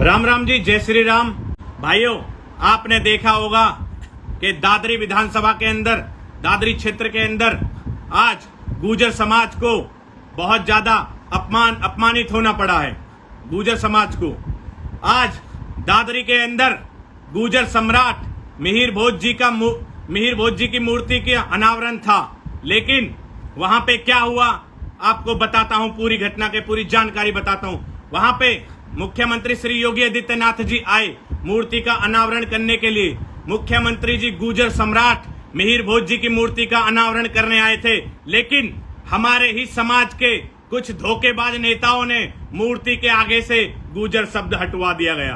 राम राम जी, जय श्री राम। भाइयों, आपने देखा होगा कि दादरी विधानसभा के अंदर, दादरी क्षेत्र के अंदर आज गुर्जर समाज को बहुत ज्यादा अपमानित होना पड़ा है। गुर्जर समाज को आज दादरी के अंदर गुर्जर सम्राट मिहिर भोज जी की मूर्ति के अनावरण था, लेकिन वहां पे क्या हुआ आपको बताता हूं, पूरी घटना के पूरी जानकारी बताता हूं। वहां पे मुख्यमंत्री श्री योगी आदित्यनाथ जी आए मूर्ति का अनावरण करने के लिए। मुख्यमंत्री जी गुर्जर सम्राट मिहिर भोज जी की मूर्ति का अनावरण करने आए थे, लेकिन हमारे ही समाज के कुछ धोखेबाज नेताओं ने मूर्ति के आगे से गुर्जर शब्द हटवा दिया गया।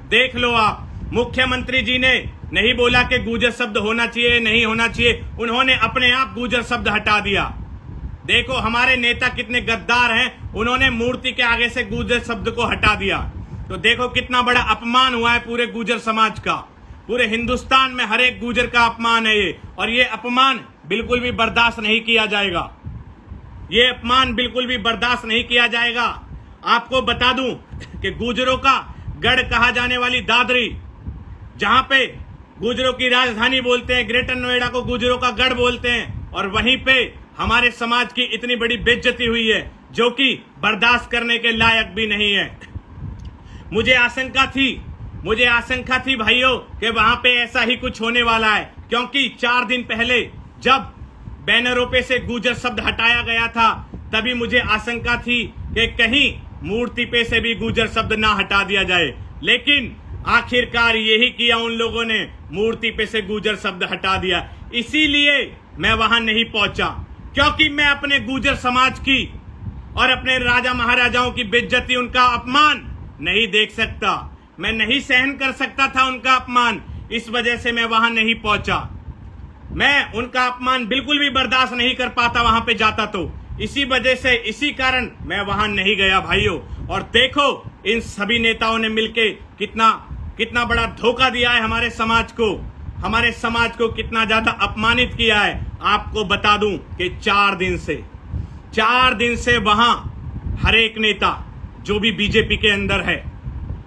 देख लो आप, मुख्यमंत्री जी ने नहीं बोला कि गुर्जर शब्द होना चाहिए नहीं होना चाहिए, उन्होंने अपने आप गुर्जर शब्द हटा दिया। देखो हमारे नेता कितने गद्दार हैं, उन्होंने मूर्ति के आगे से गुर्जर शब्द को हटा दिया। तो देखो कितना बड़ा अपमान हुआ है पूरे गुर्जर समाज का। पूरे हिंदुस्तान में हर एक गुर्जर का अपमान है ये, और ये अपमान बिल्कुल भी बर्दाश्त नहीं किया जाएगा। ये अपमान बिल्कुल भी बर्दाश्त नहीं किया जाएगा। आपको बता दूं कि गुर्जरों का गढ़ कहा जाने वाली दादरी, जहां पे गुर्जरों की राजधानी बोलते हैं, ग्रेटर नोएडा को गुर्जरों का गढ़ बोलते हैं, और वहीं पे हमारे समाज की इतनी बड़ी बेइज्जती हुई है जो कि बर्दाश्त करने के लायक भी नहीं है। मुझे आशंका थी भाइयों कि वहां पे ऐसा ही कुछ होने वाला है, क्योंकि 4 दिन पहले जब बैनरों पे से गुर्जर शब्द हटाया गया था, तभी मुझे आशंका थी कि कहीं मूर्ति पे से भी गुर्जर शब्द ना हटा दिया जाए, लेकिन आखिरकार यही किया उन लोगों ने, मूर्ति पे से गुर्जर शब्द हटा दिया। इसीलिए मैं वहां नहीं पहुंचा, क्योंकि मैं अपने गुर्जर समाज की और अपने राजा महाराजाओं की बेइज्जती, उनका अपमान नहीं देख सकता। मैं नहीं सहन कर सकता था उनका अपमान, इस वजह से मैं वहां नहीं पहुंचा। मैं उनका अपमान बिल्कुल भी बर्दाश्त नहीं कर पाता वहां पे जाता तो, इसी वजह से, इसी कारण मैं वहां नहीं गया भाइयों। और देखो इन सभी नेताओं ने मिलके कितना बड़ा धोखा दिया है हमारे समाज को कितना ज्यादा अपमानित किया है। आपको बता दूं कि 4 दिन से वहां हर एक नेता जो भी बीजेपी के अंदर है,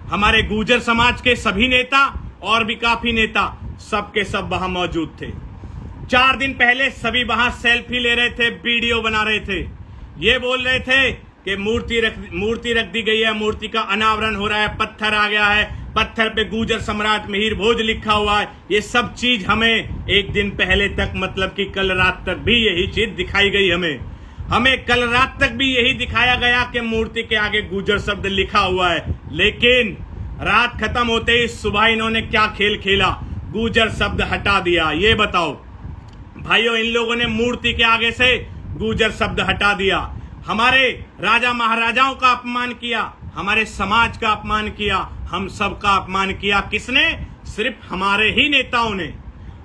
हमारे गुर्जर समाज के सभी नेता और भी काफी नेता, सबके सब वहां मौजूद थे। 4 दिन पहले सभी वहां सेल्फी ले रहे थे, वीडियो बना रहे थे, ये बोल रहे थे कि मूर्ति रख दी गई है, मूर्ति का अनावरण हो रहा है, पत्थर आ गया है, पत्थर पे गुर्जर सम्राट मिहिर भोज लिखा हुआ है। ये सब चीज हमें एक दिन पहले तक, मतलब कि कल रात तक भी यही चीज दिखाई गई। हमें कल रात तक भी यही दिखाया गया कि मूर्ति के आगे गुर्जर शब्द लिखा हुआ है, लेकिन रात खत्म होते ही सुबह इन्होंने क्या खेल खेला, गुर्जर शब्द हटा दिया। ये बताओ भाइयों, इन लोगों ने मूर्ति के आगे से गुर्जर शब्द हटा दिया, हमारे राजा महाराजाओं का अपमान किया, हमारे समाज का अपमान किया, हम सब का अपमान किया। किसने? सिर्फ हमारे ही नेताओं ने,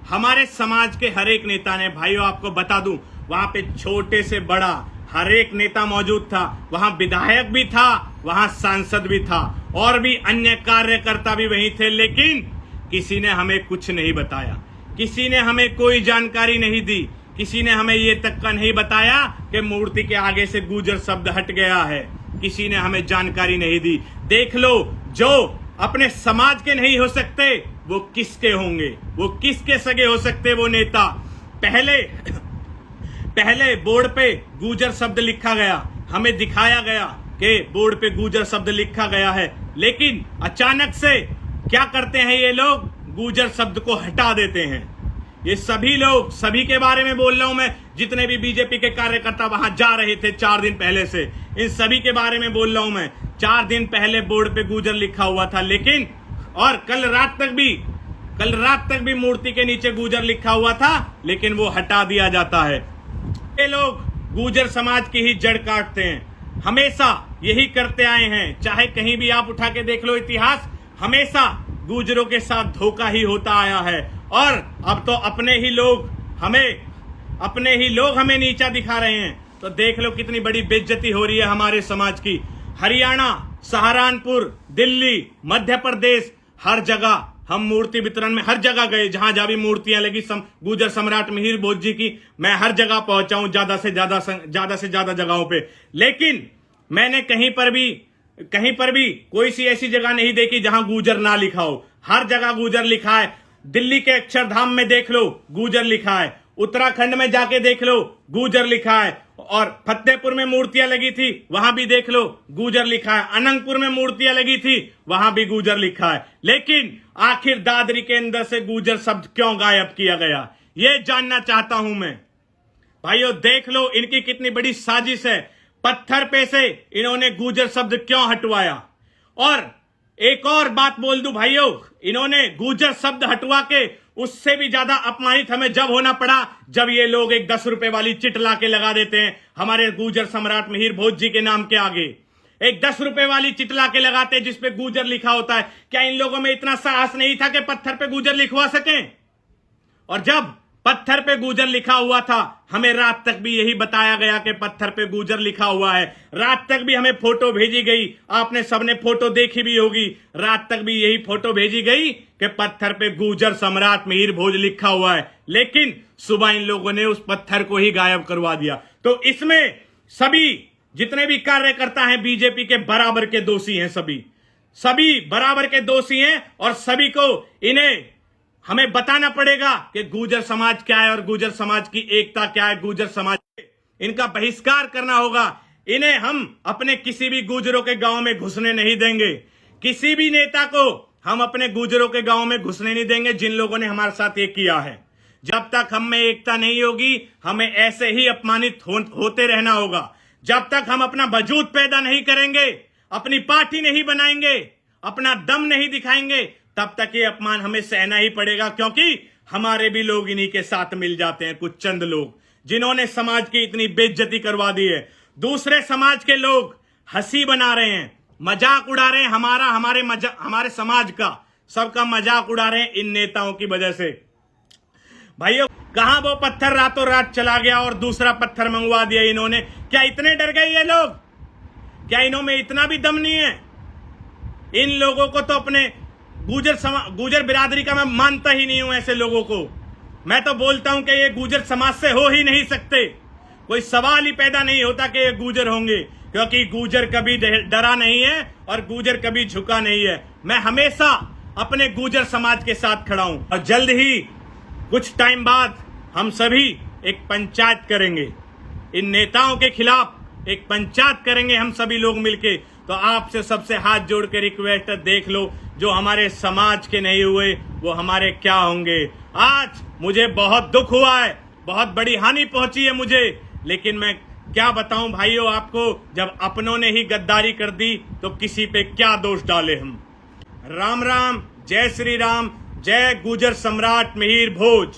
हमारे समाज के हर एक नेता ने। भाइयों आपको बता दूं, वहां पे छोटे से बड़ा हर एक नेता मौजूद था। वहां विधायक भी था, वहां सांसद भी था, और भी अन्य कार्यकर्ता भी वहीं थे, लेकिन किसी ने हमें कुछ नहीं बताया, किसी ने हमें कोई जानकारी नहीं दी, किसी ने हमें ये तक का नहीं बताया कि मूर्ति के आगे से गुर्जर शब्द हट गया है, किसी ने हमें जानकारी नहीं दी। देख लो, जो अपने समाज के नहीं हो सकते वो किसके होंगे, वो किसके सगे हो सकते वो नेता। पहले बोर्ड पे गुर्जर शब्द लिखा गया, हमें दिखाया गया कि बोर्ड पे गुर्जर शब्द लिखा गया है, लेकिन अचानक से क्या करते हैं ये लोग, गुर्जर शब्द को हटा देते हैं। ये सभी लोग, सभी के बारे में बोल रहा हूं मैं, जितने भी बीजेपी के कार्यकर्ता वहां जा रहे थे 4 दिन पहले से, इन सभी के बारे में बोल रहा हूं मैं। 4 दिन पहले बोर्ड पे गुर्जर लिखा हुआ था, लेकिन और कल रात तक भी मूर्ति के नीचे गुर्जर लिखा हुआ था, लेकिन वो हटा दिया जाता है। ये लोग गुर्जर समाज की ही जड़ काटते हैं, हमेशा यही करते आए हैं। चाहे कहीं भी आप उठा के देख लो इतिहास, हमेशा गुर्जरों के साथ धोखा ही होता आया है। और अब तो अपने ही लोग हमें नीचा दिखा रहे हैं। तो देख लो कितनी बड़ी बेइज्जती हो रही है हमारे समाज की। हरियाणा, सहारनपुर, दिल्ली, मध्य प्रदेश, हर जगह हम मूर्ति वितरण में हर जगह गए, जहां जहां भी मूर्तियां लगी गुर्जर सम्राट मिहिर भोज जी की, मैं हर जगह पहुंचा हूं, ज्यादा से ज्यादा जगहों पे, लेकिन मैंने कहीं पर भी कहीं पर भी कोई सी ऐसी जगह नहीं देखी जहां गुजर ना लिखा हो। हर जगह गुजर लिखा है। दिल्ली के अक्षरधाम में देख लो, गुजर लिखा है। उत्तराखंड में जाके देख लो, गुजर लिखा है। और फतेहपुर में मूर्तियां लगी थी, वहां भी देख लो, गुजर लिखा है। अनंतपुर में मूर्तियां लगी थी, वहां भी गुजर लिखा है। लेकिन आखिर दादरी के अंदर से गुजर शब्द क्यों गायब किया गया, यह जानना चाहता हूं मैं। भाइयों देख लो, इनकी कितनी बड़ी साजिश है। पत्थर पे से इन्होंने गुजर शब्द क्यों हटवाया। और एक और बात बोल दूं भाइयों, इन्होंने गुजर शब्द हटवा के उससे भी ज्यादा अपमानित हमें जब होना पड़ा जब ये लोग एक 10 रुपए वाली चिट ला के लगा देते हैं हमारे गुजर सम्राट मिहिर भोज जी के नाम के आगे। एक 10 रुपए वाली चिट ला के लगाते हैं जिसपे गुजर लिखा होता है। क्या इन लोगों में इतना साहस नहीं था कि पत्थर पे गुजर लिखवा सकें। और जब पत्थर पे गुजर लिखा हुआ था, हमें रात तक भी यही बताया गया कि पत्थर पे गुजर लिखा हुआ है। रात तक भी हमें फोटो भेजी गई, आपने सबने फोटो देखी भी होगी। रात तक भी यही फोटो भेजी गई कि पत्थर पे गुजर सम्राट मिहिर भोज लिखा हुआ है। लेकिन सुबह इन लोगों ने उस पत्थर को ही गायब करवा दिया। तो इसमें सभी जितने भी कार्यकर्ता हैं बीजेपी के बराबर के दोषी हैं। सभी बराबर के दोषी हैं और सभी को इन्हें हमें बताना पड़ेगा कि गुजर समाज क्या है और गुजर समाज की एकता क्या है। गुजर समाज इनका बहिष्कार करना होगा। इन्हें हम अपने किसी भी गुजरों के गांव में घुसने नहीं देंगे। किसी भी नेता को हम अपने गुजरों के गांव में घुसने नहीं देंगे जिन लोगों ने हमारे साथ ये किया है। जब तक हम में एकता नहीं होगी, हमें ऐसे ही अपमानित होते रहना होगा। जब तक हम अपना वजूद पैदा नहीं करेंगे, अपनी पार्टी नहीं बनाएंगे, अपना दम नहीं दिखाएंगे, तब तक ये अपमान हमें सहना ही पड़ेगा। क्योंकि हमारे भी लोग इन्हीं के साथ मिल जाते हैं, कुछ चंद लोग जिन्होंने समाज की इतनी बेइज्जती करवा दी है। दूसरे समाज के लोग हंसी बना रहे हैं, मजाक उड़ा रहे हैं, हमारे समाज का सबका मजाक उड़ा रहे हैं इन नेताओं की वजह से। भाइयों कहां वो पत्थर रातों रात चला गया और दूसरा पत्थर मंगवा दिया इन्होंने। क्या इतने डर गए ये लोग? क्या इन्हों में इतना भी दम नहीं है? इन लोगों को तो अपने गुजर बिरादरी का मैं मानता ही नहीं हूं। ऐसे लोगों को मैं तो बोलता हूं कि ये गुजर समाज से हो ही नहीं सकते। कोई सवाल ही पैदा नहीं होता कि ये गुजर होंगे, क्योंकि गुजर कभी डरा नहीं है और गुजर कभी झुका नहीं है। मैं हमेशा अपने गुजर समाज के साथ खड़ा हूं और जल्द ही कुछ टाइम बाद हम सभी एक पंचायत करेंगे। इन नेताओं के खिलाफ एक पंचायत करेंगे हम सभी लोग मिलके। तो आपसे सबसे हाथ जोड़ के रिक्वेस्ट है, देख लो जो हमारे समाज के नहीं हुए वो हमारे क्या होंगे। आज मुझे बहुत दुख हुआ है, बहुत बड़ी हानि पहुंची है मुझे, लेकिन मैं क्या बताऊं भाइयों आपको, जब अपनों ने ही गद्दारी कर दी तो किसी पे क्या दोष डाले हम। राम राम, जय श्री राम, जय गुजर सम्राट मिहिर भोज।